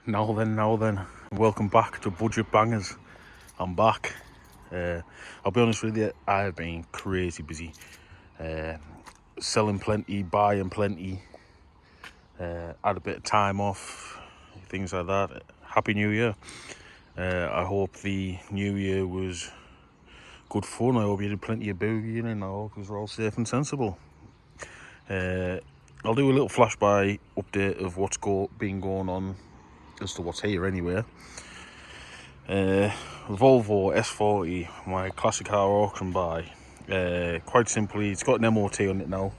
Now then, welcome back to Budget Bangers. I'm back. I'll be honest with you, I've been crazy busy. Selling plenty, buying plenty. Had a bit of time off, things like that. Happy New Year. I hope the New Year was good fun. I hope you did plenty of boogieing and I hope you were all safe and sensible. I'll do a little flashby update of what's been going on as to what's here anyway. Volvo S40, my classic car auction buy. Quite simply, it's got an MOT on it now,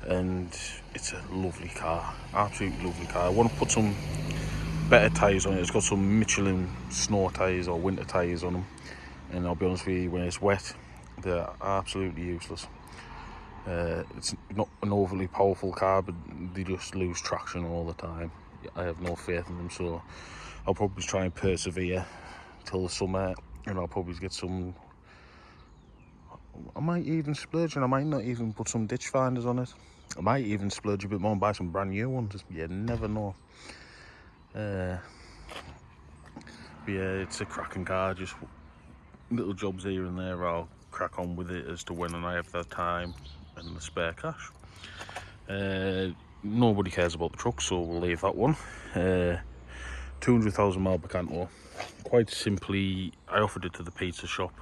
and it's a lovely car, absolutely lovely car. I want to put some better tyres on it. It's got some Michelin snow tyres or winter tyres on them, and I'll be honest with you, when it's wet, they're absolutely useless. It's not an overly powerful car, but they just lose traction all the time. I have no faith in them, so I'll probably try and persevere till the summer, and I'll probably get some. I might even splurge, and I might not even put some ditch finders on it. I might even splurge a bit more and buy some brand new ones. You never know. But yeah, it's a cracking car. Just little jobs here and there. I'll crack on with it as to when I have the time and the spare cash. Nobody cares about the truck, so we'll leave that one. 200,000 mile Bacanto. Quite simply, I offered it to the pizza shop.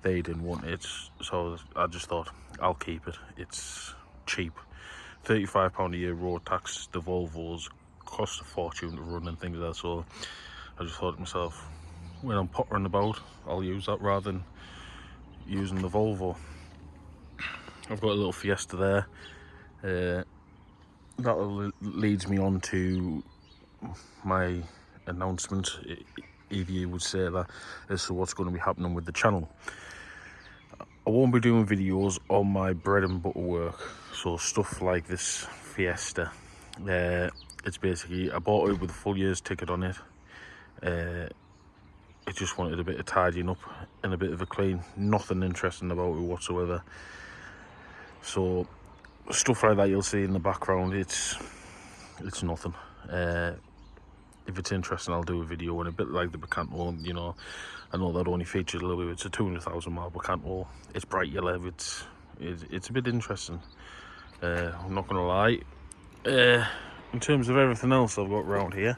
They didn't want it, so I just thought I'll keep it. It's cheap. £35 a year road tax. The Volvos cost a fortune to run and things like that, so I just thought to myself, when I'm pottering about, I'll use that rather than using the Volvo. I've got a little Fiesta there. That leads me on to my announcement, if you would say that, as to what's going to be happening with the channel. I won't be doing videos on my bread and butter work, so stuff like this Fiesta. It's basically, I bought it with a full year's ticket on it. It just wanted a bit of tidying up and a bit of a clean. Nothing interesting about it whatsoever. So stuff like that you'll see in the background, it's nothing. If it's interesting, I'll do a video, and a bit like the Bacanto, you know, I know that only features a little bit. It's a 200,000 mile Bacanto. It's bright yellow. It's a bit interesting. I'm not gonna lie. In terms of everything else I've got around here,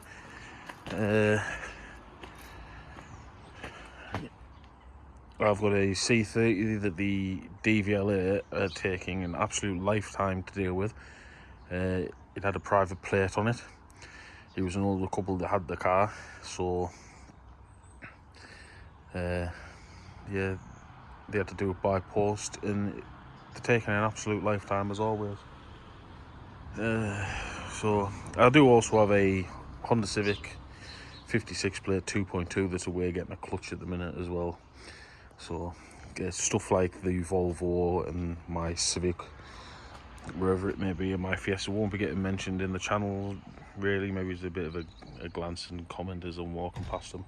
I've got a C30 that the DVLA are taking an absolute lifetime to deal with. It had a private plate on it. It was an older couple that had the car, so yeah, they had to do it by post, and they're taking an absolute lifetime as always. So I do also have a Honda Civic 56 plate 2.2 that's away getting a clutch at the minute as well. So stuff like the Volvo and my Civic, wherever it may be, and my Fiesta won't be getting mentioned in the channel really. Maybe it's a bit of a glance and comment as I'm walking past them.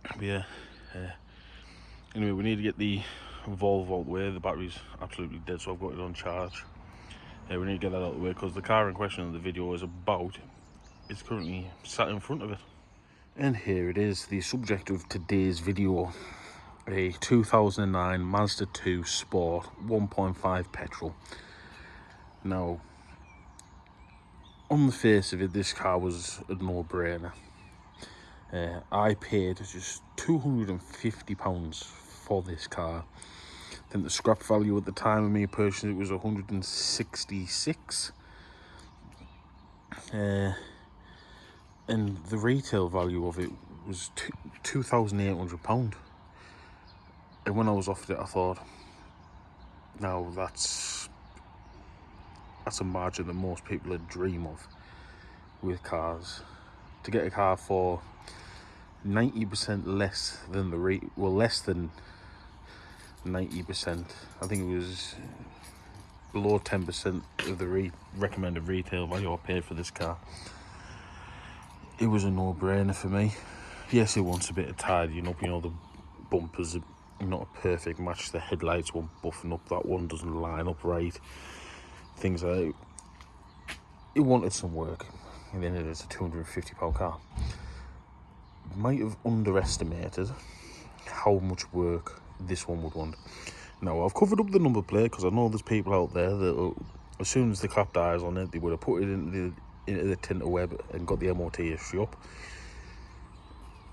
But yeah, anyway, we need to get the Volvo out the way. The battery's absolutely dead, so I've got it on charge. We need to get that out of the way because the car in question that the video is about is currently sat in front of it. And here it is, the subject of today's video. A 2009 Mazda 2 Sport 1.5 petrol. Now, on the face of it, this car was a no-brainer. I paid just £250 for this car. I think the scrap value at the time of me purchasing it was 166. And the retail value of it was £2,800. And when I was offered it, I thought, now that's a margin that most people would dream of with cars. To get a car for 90% less than less than 90%. I think it was below 10% of the recommended retail value I paid for this car. It was a no-brainer for me. Yes, it wants a bit of tidying up. You know, the bumpers are not a perfect match. The headlights won't buffen up. That one doesn't line up right. Things like that. It wanted some work. and then it is a £250 car. Might have underestimated how much work this one would want. Now, I've covered up the number plate because I know there's people out there that as soon as the cap dies on it, they would have put it into the tinterweb and got the MOT history up.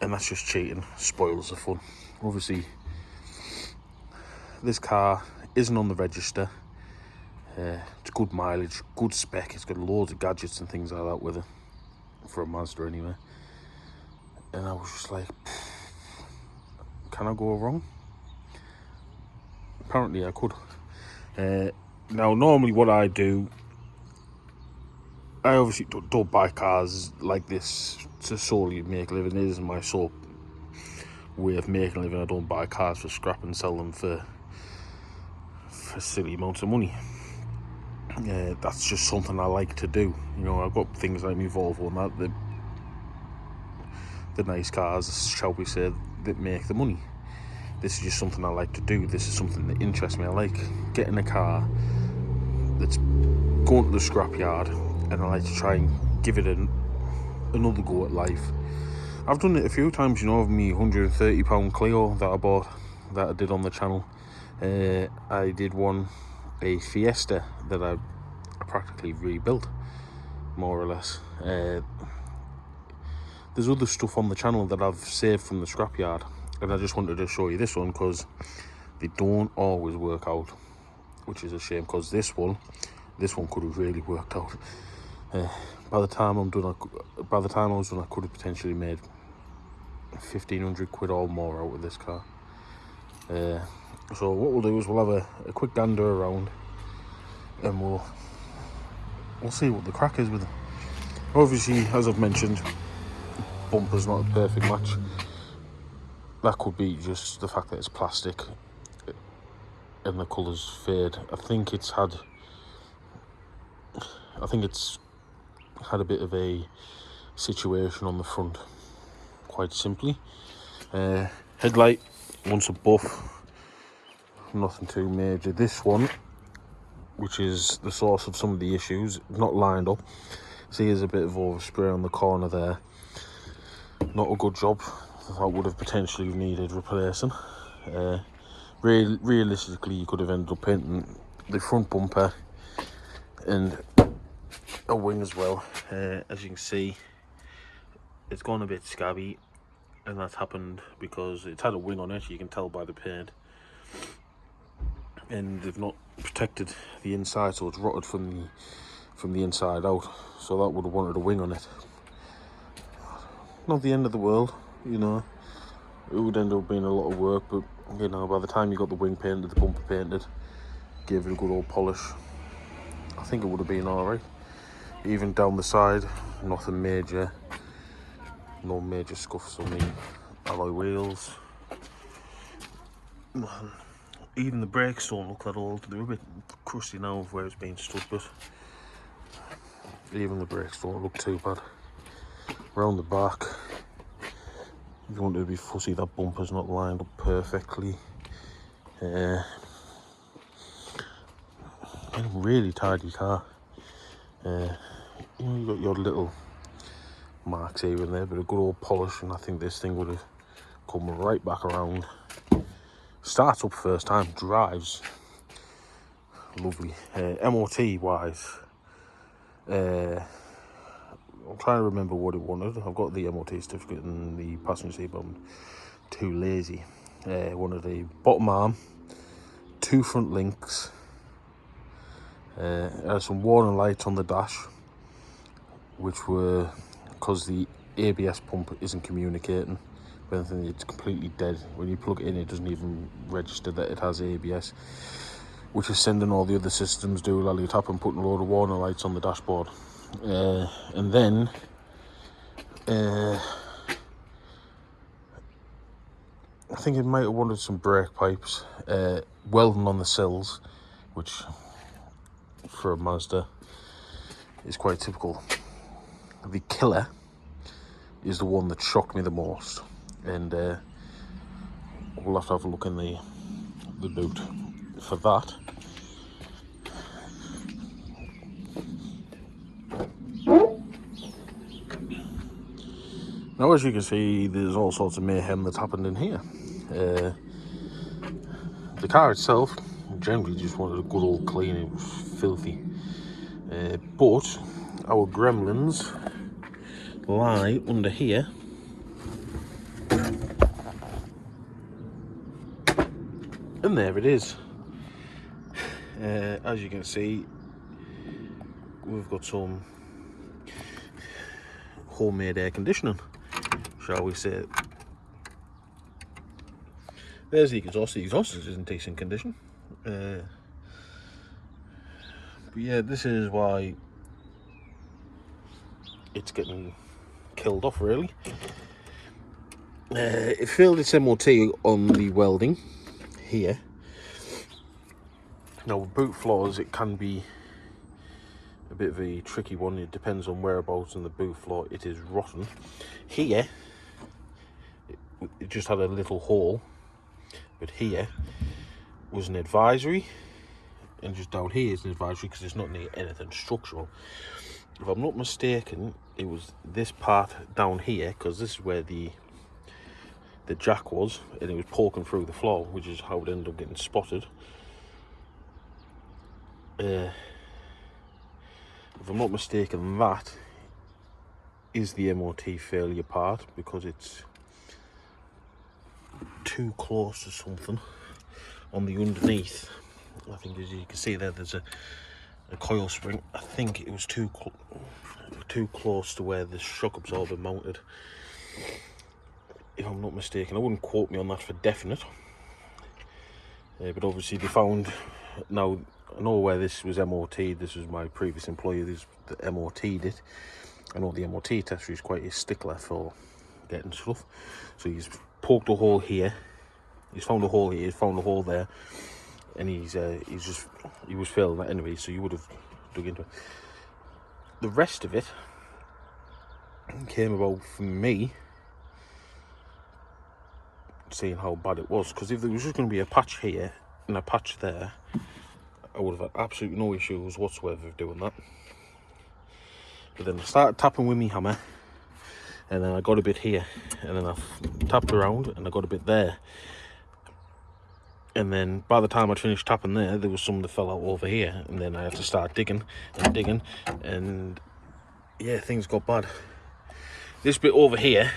And that's just cheating, spoils the fun. Obviously, this car isn't on the register. It's good mileage, good spec. It's got loads of gadgets and things like that with it, for a Mazda anyway. And I was just like, can I go wrong? Apparently I could. Now, normally what I do, I obviously don't buy cars like this to solely make a living. It isn't my sole way of making a living. I don't buy cars for scrap and sell them for silly amounts of money. That's just something I like to do. You know, I've got things like my Volvo and that, the nice cars, shall we say, that make the money. This is just something I like to do. This is something that interests me. I like getting a car that's going to the scrapyard, and I like to try and give it another go at life. I've done it a few times, you know, of me £130 Clio that I bought, that I did on the channel. I did a Fiesta that I practically rebuilt, more or less. There's other stuff on the channel that I've saved from the scrapyard, and I just wanted to show you this one because they don't always work out, which is a shame, because this one could have really worked out. By the time I was done, I could have potentially made 1,500 quid or more out of this car. So what we'll do is we'll have a quick gander around, and we'll see what the crack is with it. Obviously, as I've mentioned, bumper's not a perfect match. That could be just the fact that it's plastic and the colours fade. I think it's had a bit of a situation on the front, quite simply. Headlight, once a buff, nothing too major. This one, which is the source of some of the issues, not lined up. See, there's a bit of overspray on the corner there. Not a good job. That would have potentially needed replacing. Realistically, you could have ended up painting the front bumper and a wing as well. As you can see, it's gone a bit scabby, and that's happened because it's had a wing on it. You can tell by the paint, and they've not protected the inside, so it's rotted from the inside out. So that would have wanted a wing on it. Not the end of the world, you know. It would end up being a lot of work, but you know, by the time you got the wing painted, the bumper painted, gave it a good old polish, I think it would have been alright. Even down the side, nothing major. No major scuffs on the alloy wheels. Even the brakes don't look that old. They're a bit crusty now of where it's been stood, but even the brakes don't look too bad. Round the back, if you want to be fussy, that bumper's not lined up perfectly. A really tidy car. You know, you got your little marks here and there, but a good old polish, and I think this thing would have come right back around. Starts up first time, drives lovely. MOT wise, I'm trying to remember what it wanted. I've got the MOT certificate and the passenger seat, but I'm too lazy. Wanted a bottom arm, 2 front links, had some warning lights on the dash, which were, because the ABS pump isn't communicating with anything, it's completely dead. When you plug it in, it doesn't even register that it has ABS, which is sending all the other systems do tap and putting a load of warning lights on the dashboard. And then I think it might have wanted some brake pipes, welding on the sills, which for a Mazda is quite typical. The killer is the one that shocked me the most, and we'll have to have a look in the boot for that. Now, as you can see, there's all sorts of mayhem that's happened in here. The car itself generally just wanted a good old clean. It was filthy. But our gremlins lie under here. And there it is. As you can see, we've got some homemade air conditioning, shall we say. There's the exhaust. The exhaust is in decent condition. But yeah, this is why it's getting killed off, really. It failed its MOT on the welding here. Now, with boot floors, it can be a bit of a tricky one. It depends on whereabouts in the boot floor it is rotten. Here, it just had a little hole, but here was an advisory, and just down here is an advisory because it's not near anything structural. If I'm not mistaken, it was this part down here, because this is where the jack was, and it was poking through the floor, which is how it ended up getting spotted. If I'm not mistaken, that is the MOT failure part, because it's too close to something on the underneath. I think, as you can see there, there's a coil spring. I think it was too close to where the shock absorber mounted, if I'm not mistaken. I wouldn't quote me on that for definite, but obviously they found. Now, I know where this was MOT'd. This was my previous employer that MOT'd it. I know the MOT tester is quite a stickler for getting stuff. So he's poked a hole here. He's found a hole here. He's found a hole there, and he was failing that anyway. So you would have dug into it. The rest of it came about from me seeing how bad it was. Because if there was just going to be a patch here and a patch there, I would have had absolutely no issues whatsoever of doing that. But then I started tapping with my hammer, and then I got a bit here, and then I tapped around and I got a bit there. And then by the time I'd finished tapping there was some that fell out over here, and then I had to start digging, and yeah, things got bad. This bit over here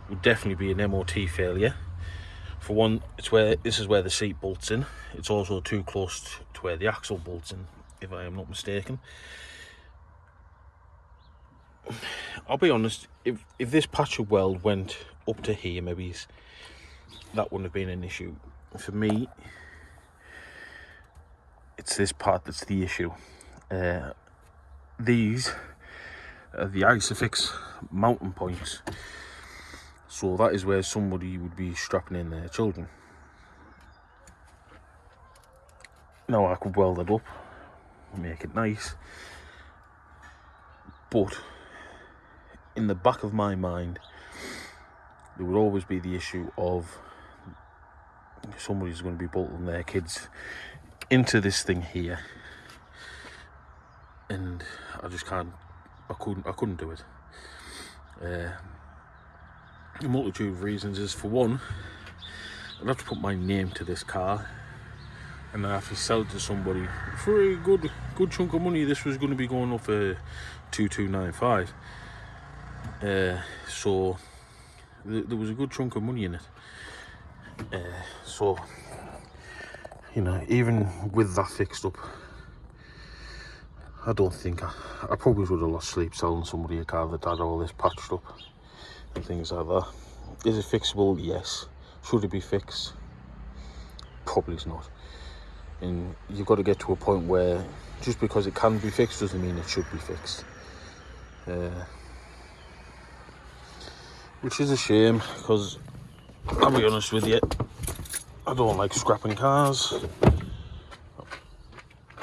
would definitely be an MOT failure. For one, this is where the seat bolts in. It's also too close to where the axle bolts in, if I am not mistaken. I'll be honest, if this patch of weld went up to here, maybe that wouldn't have been an issue. For me, it's this part that's the issue. These are the Isofix mounting points. So that is where somebody would be strapping in their children. Now, I could weld it up, make it nice, but in the back of my mind, there would always be the issue of somebody's going to be bolting their kids into this thing here, and I just can't. I couldn't do it. A multitude of reasons is, for one, I'd have to put my name to this car, and I have to sell it to somebody for a good chunk of money. This was going to be going up for 2295. So there was a good chunk of money in it. So, you know, even with that fixed up, I don't think I probably would have lost sleep selling somebody a car that had all this patched up and things like that. Is it fixable? Yes. Should it be fixed? Probably it's not. And you've got to get to a point where just because it can be fixed doesn't mean it should be fixed. Which is a shame, because I'll be honest with you, I don't like scrapping cars.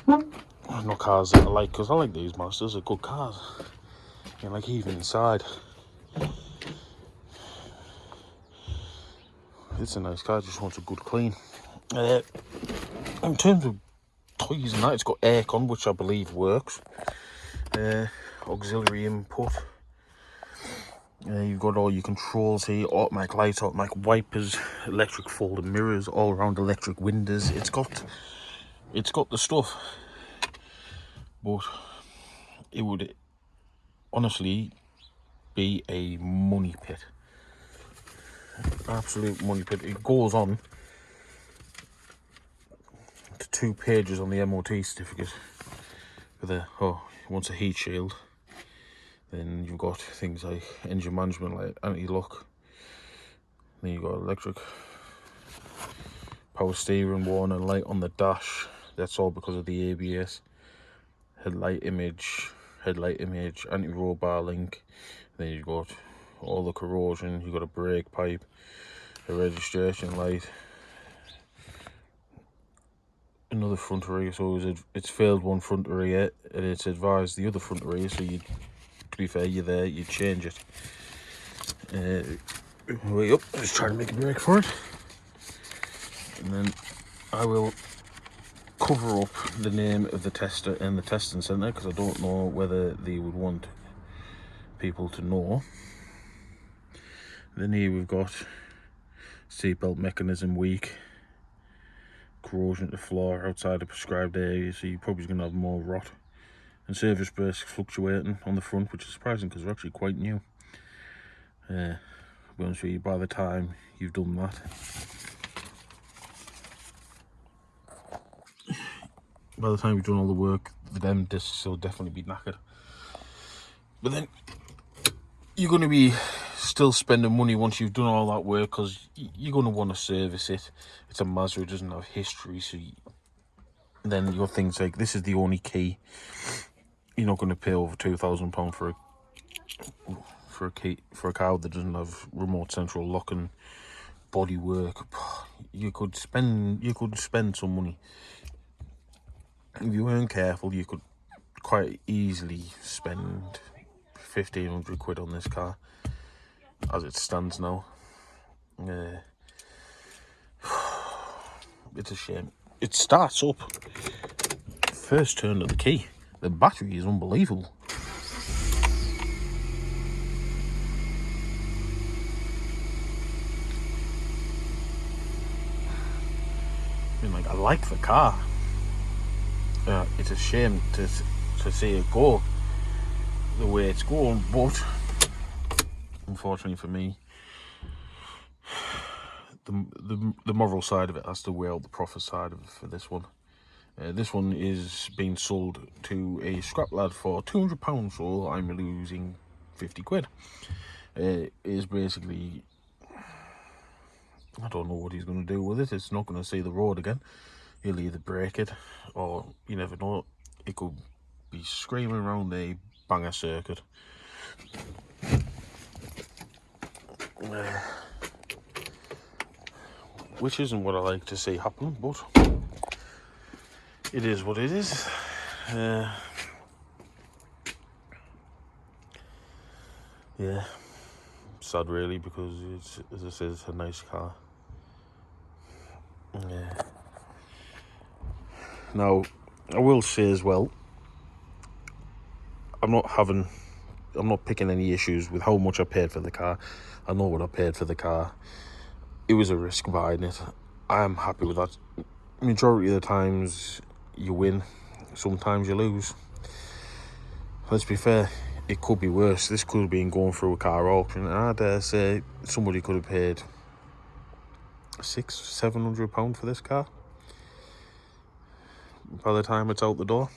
Not cars that I like, because I like these Mazdas, they're good cars. You know, like even inside. It's a nice car, just wants a good clean. In terms of toys and that, it's got aircon, which I believe works. Auxiliary input. You've got all your controls here, automatic lights, automatic wipers, electric folding mirrors, all around electric windows. It's got the stuff, but it would honestly be a money pit. Absolute money pit. It goes on to 2 pages on the MOT certificate with wants a heat shield. Then you've got things like engine management, like anti-lock. Then you've got electric power steering, warning light on the dash. That's all because of the ABS. Headlight image, anti-roll bar link. Then you've got all the corrosion. You've got a brake pipe, a registration light, another front rear. So it's failed one front rear, and it's advised the other front rear. So you, to be fair, you're there, you change it. Way up, just try to make a break for it, and then I will cover up the name of the tester and the testing centre, because I don't know whether they would want people to know. Then here we've got seatbelt mechanism weak, corrosion to floor outside the prescribed area, so you're probably going to have more rot, and service brakes fluctuating on the front, which is surprising because they're actually quite new. To be honest with you, by the time you've done that, all the work, them discs will definitely be knackered. But then you're going to be still spending money once you've done all that work, because you're going to want to service it. It's a Mazda, it doesn't have history, so then your things like, this is the only key. You're not going to pay over £2,000 for a car that doesn't have remote central locking, body work. You could spend some money. If you weren't careful, you could quite easily spend 1,500 quid on this car as it stands now. It's a shame. It starts up first turn of the key. The battery is unbelievable. I like the car. It's a shame to see it go the way it's going, but unfortunately for me, the moral side of it has to weigh out the profit side of it for this one. This one is being sold to a scrap lad for £200, so I'm losing 50 quid. It is basically, I don't know what he's going to do with it. It's not going to see the road again. He'll either break it, or you never know, it could be screaming around a banger circuit. Which isn't what I like to see happen, but it is what it is. Yeah, sad really, because it's, as I said, it's a nice car. Yeah. Now, I will say as well, I'm not picking any issues with how much I paid for the car. I know what I paid for the car. It was a risk buying it. I am happy with that. Majority of the times you win, sometimes you lose. Let's be fair, it could be worse. This could have been going through a car auction, and I dare say somebody could have paid £600-700 for this car by the time it's out the door.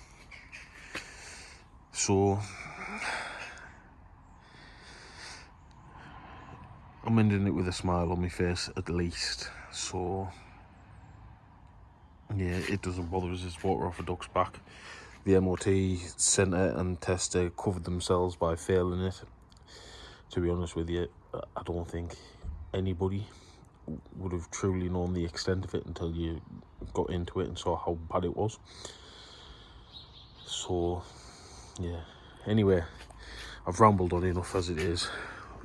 So I'm ending it with a smile on my face, at least. So yeah, it doesn't bother us. It's water off a duck's back. The MOT centre and tester covered themselves by failing it. To be honest with you, I don't think anybody would have truly known the extent of it until you got into it and saw how bad it was. So yeah, anyway, I've rambled on enough as it is.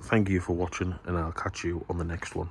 Thank you for watching, and I'll catch you on the next one.